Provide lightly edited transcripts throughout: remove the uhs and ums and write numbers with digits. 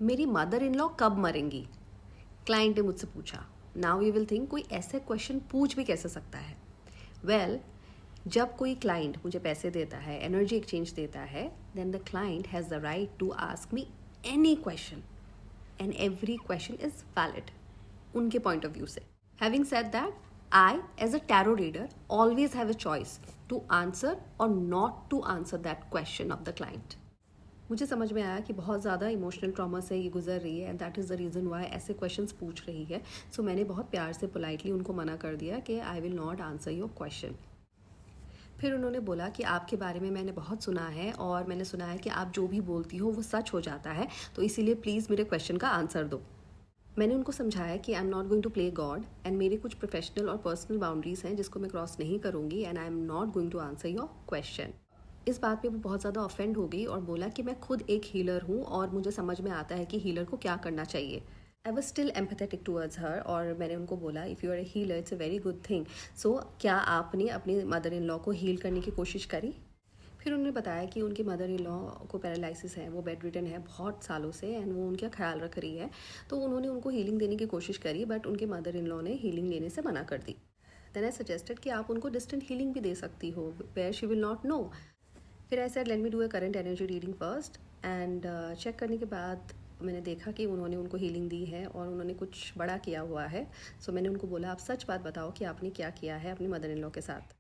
मेरी mother in law कब मरेंगी, client ने मुझसे पूछा। नाउ यू विल थिंक कोई ऐसे क्वेश्चन पूछ भी कैसे सकता है। वेल, जब कोई क्लाइंट मुझे पैसे देता है, एनर्जी एक्सचेंज देता है, then the client has the right to ask me any question and every question is valid उनके पॉइंट ऑफ व्यू से। Having said that, I, as a tarot reader, always have a choice to answer or not to answer that question of the client. मुझे समझ में आया कि बहुत ज़्यादा emotional trauma से ये गुजर रही है and that is the reason why ऐसे क्वेश्चंस पूछ रही है। सो मैंने बहुत प्यार से पोलाइटली उनको मना कर दिया कि I will not answer your question. फिर उन्होंने बोला कि आपके बारे में मैंने बहुत सुना है और मैंने सुना है कि आप जो भी बोलती हो वो सच हो जाता है, तो इसीलिए प्लीज़ मेरे क्वेश्चन का आंसर दो। मैंने उनको समझाया कि I am not going to play God and मेरी कुछ प्रोफेशनल और पर्सनल बाउंड्रीज हैं जिसको मैं क्रॉस नहीं करूँगी and I am not going to answer your question. इस बात पे वो बहुत ज़्यादा ऑफेंड हो गई और बोला कि मैं खुद एक हीलर हूँ और मुझे समझ में आता है कि हीलर को क्या करना चाहिए। I was still empathetic towards her और मैंने उनको बोला if you are a healer it's a very good thing. So क्या आपने अपनी मदर इन लॉ को हील करने की कोशिश करी? फिर उन्होंने बताया कि उनकी मदर इन लॉ को पैरालिसिस है, वो बेड रिटन है बहुत सालों से एंड वो उनका ख्याल रख रही है। तो उन्होंने उनको हीलिंग देने की कोशिश करी बट उनके मदर इन लॉ ने हीलिंग लेने से मना कर दी। देन आई सजेस्टेड कि आप उनको डिस्टेंट हीलिंग भी दे सकती हो where she will not know. फिर I said let me do a current energy reading first and check करने के बाद मैंने देखा कि उन्होंने उनको हीलिंग दी है और उन्होंने कुछ बड़ा किया हुआ है। सो मैंने उनको बोला आप सच बात बताओ कि आपने क्या किया है अपनी मदर इन लॉ के साथ।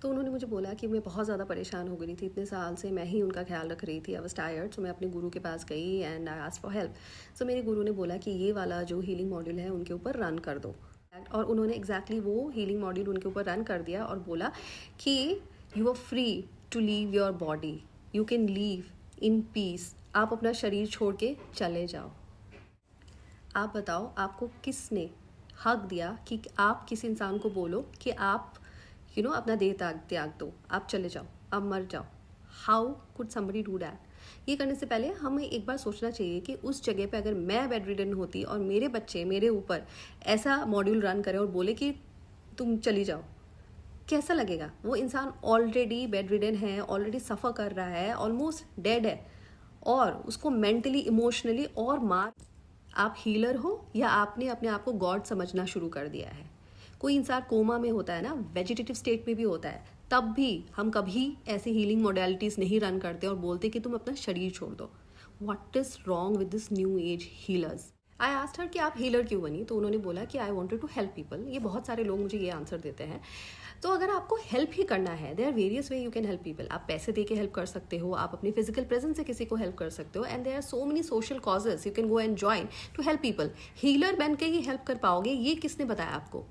तो उन्होंने मुझे बोला कि मैं बहुत ज़्यादा परेशान हो गई थी, इतने साल से मैं ही उनका ख्याल रख रही थी। आई वाज टायर्ड, सो मैं अपने गुरु के पास गई and I asked for help. So मेरे गुरु ने बोला कि ये वाला जो हीलिंग मॉड्यूल है उनके ऊपर रन कर दो और उन्होंने एग्जैक्टली वो हीलिंग मॉड्यूल उनके ऊपर रन कर दिया और बोला कि you are free to leave your body, you can leave in peace. आप अपना शरीर छोड़ के चले जाओ। आप बताओ आपको किसने हक दिया कि आप किसी इंसान को बोलो कि आप अपना देह त्याग दो, आप चले जाओ, आप मर जाओ। How could somebody do that? ये करने से पहले हमें एक बार सोचना चाहिए कि उस जगह पे अगर मैं बेड रिडन होती और मेरे बच्चे मेरे ऊपर ऐसा मॉड्यूल रन करे और बोले कि तुम चली जाओ, कैसा लगेगा? वो इंसान ऑलरेडी बेड रिडन है, ऑलरेडी सफ़र कर रहा है, ऑलमोस्ट डेड है और उसको मेंटली इमोशनली और मार। आप हीलर हो या आपने अपने आप को गॉड समझना शुरू कर दिया है? कोई इंसान कोमा में होता है ना, वेजिटेटिव स्टेट में भी होता है, तब भी हम कभी ऐसी हीलिंग मॉडलिटीज़ नहीं रन करते और बोलते कि तुम अपना शरीर छोड़ दो। What is wrong with this new age healers? I asked her कि आप हीलर क्यों बनी? तो उन्होंने बोला कि I wanted to help people. ये बहुत सारे लोग मुझे ये आंसर देते हैं। तो अगर आपको हेल्प ही करना है, there are various way you can help people. आप पैसे दे के हेल्प कर सकते हो, आप अपनी फिजिकल प्रेजेंस से किसी को हेल्प कर सकते हो and there are so many social causes you can go and join to help people. Healer बन के ही हेल्प कर पाओगे, ये किसने बताया आपको?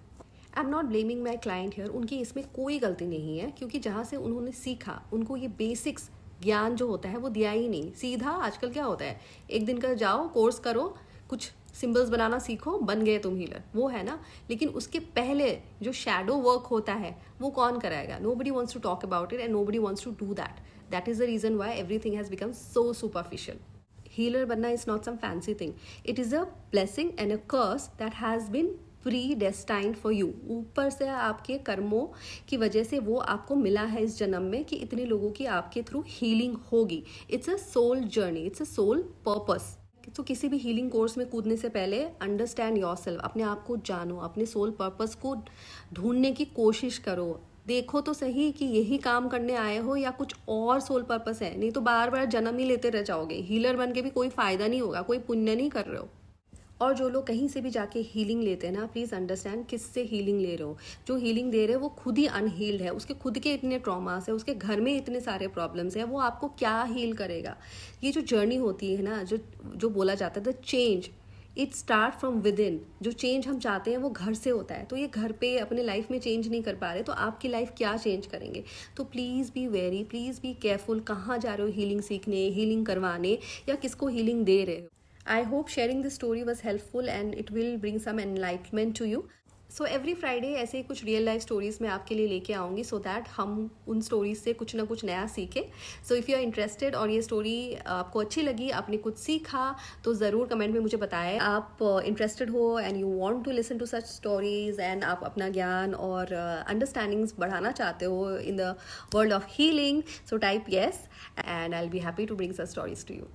आई am not blaming my client here, उनकी इसमें कोई गलती नहीं है क्योंकि जहाँ से उन्होंने सीखा उनको ये बेसिक्स ज्ञान जो होता है वो दिया ही नहीं। सीधा आजकल क्या होता है, एक दिन का जाओ कोर्स करो, कुछ सिंबल्स बनाना सीखो, बन गए तुम हीलर, वो है ना। लेकिन उसके पहले जो शैडो वर्क होता है वो कौन कराएगा? Nobody wants to talk about it and nobody wants to do that. That is the reason why everything has become so superficial. Healer बनना is not some fancy thing, it is a blessing and a curse that has been predestined for you. ऊपर से आपके कर्मों की वजह से वो आपको मिला है इस जन्म में कि इतने लोगों की आपके थ्रू हीलिंग होगी। It's a soul journey, it's a soul purpose. तो किसी भी हीलिंग कोर्स में कूदने से पहले अंडरस्टैंड योरसेल्फ, अपने आप को जानो, अपने सोल पर्पस को ढूंढने की कोशिश करो। देखो तो सही कि यही काम करने आए हो या कुछ और सोल पर्पस है, नहीं तो बार बार जन्म ही लेते रह जाओगे। हीलर बन के भी कोई फायदा नहीं होगा, कोई पुण्य नहीं कर रहे हो। और जो लोग कहीं से भी जाके हीलिंग लेते हैं ना, प्लीज़ अंडरस्टैंड किससे हीलिंग ले रहे हो। जो हीलिंग दे रहे हो वो खुद ही अनहील्ड है, उसके खुद के इतने ट्रॉमास है, उसके घर में इतने सारे प्रॉब्लम्स हैं, वो आपको क्या हील करेगा? ये जो जर्नी होती है ना, जो बोला जाता है the change, it start from with in. जो चेंज हम चाहते हैं वो घर से होता है। तो ये घर पे अपने लाइफ में चेंज नहीं कर पा रहे तो आपकी लाइफ क्या चेंज करेंगे? तो please be very, please be careful कहाँ जा रहे हो हीलिंग सीखने, हीलिंग करवाने, या किसको हीलिंग दे रहे हो। I hope sharing this story was helpful and it will bring some enlightenment to you. So every Friday ऐसे कुछ रियल लाइफ स्टोरीज मैं आपके लिए लेके आऊँगी सो दैट हम उन स्टोरीज से कुछ ना कुछ नया सीखें। So if you are interested और ये स्टोरी आपको अच्छी लगी, आपने कुछ सीखा, तो ज़रूर कमेंट में मुझे बताएं। आप इंटरेस्टेड हो and you want to listen to such stories and आप अपना ज्ञान और अंडरस्टैंडिंग्स बढ़ाना चाहते हो in the world of healing, so type yes and I will be happy to bring such stories to you.